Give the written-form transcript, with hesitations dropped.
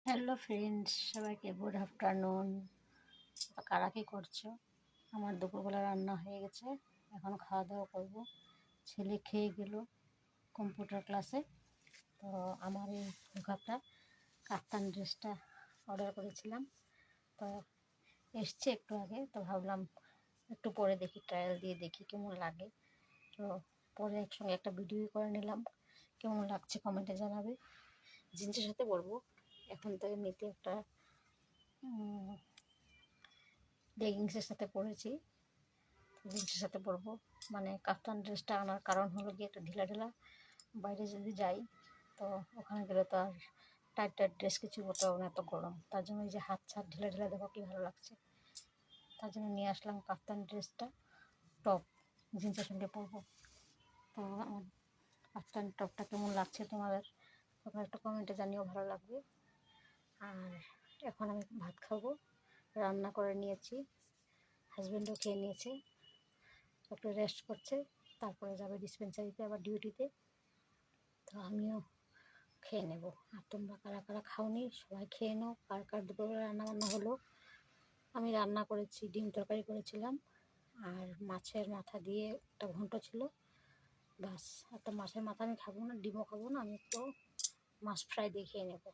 Hello friends, সবাইকে good afternoon. কারা কি করছো? আমার দুপুরবেলা রান্না হয়ে গেছে, এখন খাওয়া দাওয়া করবো। ছেলে খেয়ে গেল কম্পিউটার ক্লাসে। তো আমার এই ঘরটা কাপ্তান ড্রেসটা অর্ডার করেছিলাম, তো এসছে একটু আগে। তো ভাবলাম একটু পরে দেখি, ট্রায়াল দিয়ে দেখি কেমন লাগে। তো পরে একসঙ্গে একটা ভিডিও করে নিলাম, কেমন লাগছে কমেন্টে জানাবে। জিন্সের সাথে পরবো, এখন তো এমনিতে একটা লেগিংসের সাথে পরেছি, জিন্সের সাথে পরবো। মানে কাফতান ড্রেসটা আনার কারণ হলো গিয়ে একটু ঢিলা ঢিলা, বাইরে যদি যাই তো ওখানে গেলে তো আর টাইট টাইট ড্রেস কিছু পরতে হবে না, এত গরম। তার জন্য এই যে হাত ছাট ঢিলা ঢিলা দেখো কি ভালো লাগছে, তার জন্য নিয়ে আসলাম কাফতান ড্রেসটা। টপ জিন্সের সঙ্গে পরবো। তো আমার কাফতান টপটা কেমন লাগছে তোমাদের, তোমরা একটা কমেন্টে জানিও, ভালো লাগবে। আর এখন আমি ভাত খাবো, রান্না করে নিয়েছি, হাজব্যান্ডও খেয়ে নিয়েছে, একটু রেস্ট করছে, তারপরে যাবে ডিসপেন্সারিতে আবার ডিউটিতে। তো আমিও খেয়ে নেব। আর তোমরা কারা কারা খাওনি সবাই খেয়ে নাও। কার কার দুপুরবেলা রান্না বান্না হলো? আমি রান্না করেছি, ডিম তরকারি করেছিলাম, আর মাছের মাথা দিয়ে একটা ঘন্ট ছিল, বাস। একটা মাছের মাথা আমি খাবো না, ডিমও খাবো না, আমি একটু মাছ ফ্রাই দিয়ে খেয়ে নেবো।